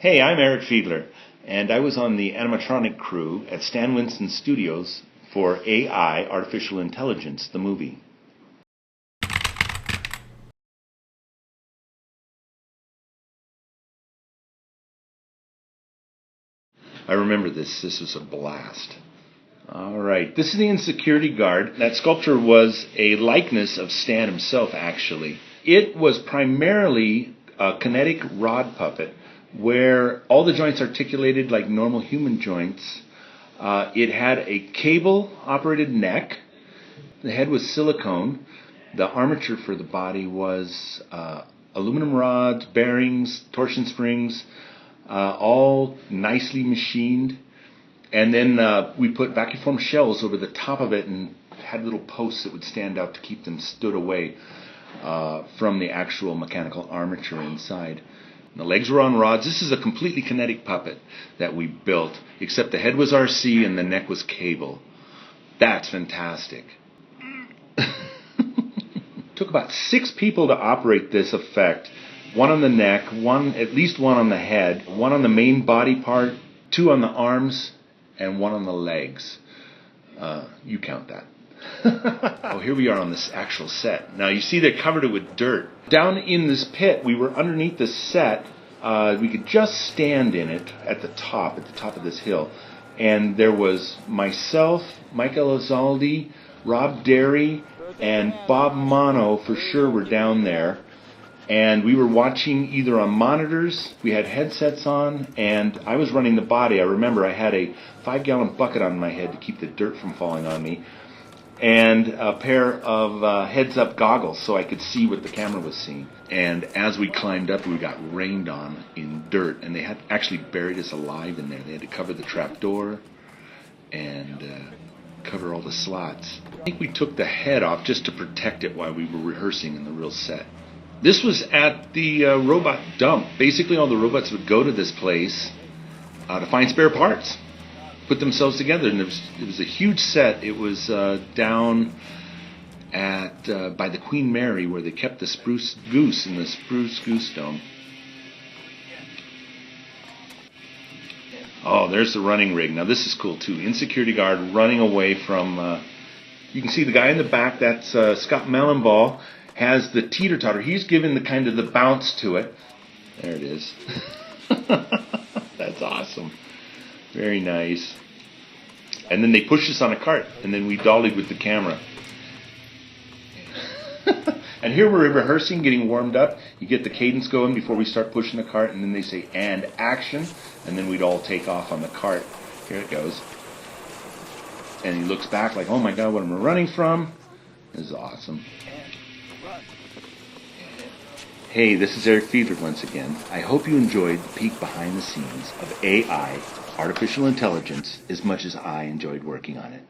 Hey, I'm Eric Fiedler, and I was on the animatronic crew at Stan Winston Studios for AI, Artificial Intelligence, the movie. I remember this. This was a blast. All right. This is the Insecurity Guard. That sculpture was a likeness of Stan himself, actually. It was primarily a kinetic rod puppet where all the joints articulated like normal human joints. It had a cable-operated neck. The head was silicone. The armature for the body was aluminum rods, bearings, torsion springs, all nicely machined. And then we put vacuum shells over the top of it and had little posts that would stand out to keep them stood away from the actual mechanical armature inside. And the legs were on rods. This is a completely kinetic puppet that we built, except the head was RC and the neck was cable. That's fantastic. Took about 6 people to operate this effect. 1 on the neck, at least 1 on the head, 1 on the main body part, 2 on the arms, and 1 on the legs. You count that. Oh, here we are on this actual set. Now you see they covered it with dirt. Down in this pit, we were underneath the set. We could just stand in it at the top of this hill. And there was myself, Mike Elizalde, Rob Derry, and Bob Mono for sure were down there. And we were watching either on monitors, we had headsets on, and I was running the body. I remember I had a 5-gallon bucket on my head to keep the dirt from falling on me, and a pair of heads-up goggles so I could see what the camera was seeing. And as we climbed up, we got rained on in dirt, and they had actually buried us alive in there. They had to cover the trap door and cover all the slots. I think we took the head off just to protect it while we were rehearsing in the real set. This was at the robot dump. Basically, all the robots would go to this place to find spare parts, put themselves together. And it was a huge set. It was down at by the Queen Mary, where they kept the Spruce Goose in the Spruce Goose Dome. Oh, there's the running rig. Now, this is cool, too. Insecurity Guard running away from... you can see the guy in the back. That's Scott Mellenball. Has the teeter-totter. He's given the kind of the bounce to it. There it is. That's awesome. Very nice. And then they pushed us on a cart, and then we dollied with the camera. And here we're rehearsing, getting warmed up. You get the cadence going before we start pushing the cart, and then they say, and action, and then we'd all take off on the cart. Here it goes. And he looks back like, oh my God, what am I running from? This is awesome. Hey, this is Eric Fiedler once again. I hope you enjoyed the peek behind the scenes of AI, artificial intelligence, as much as I enjoyed working on it.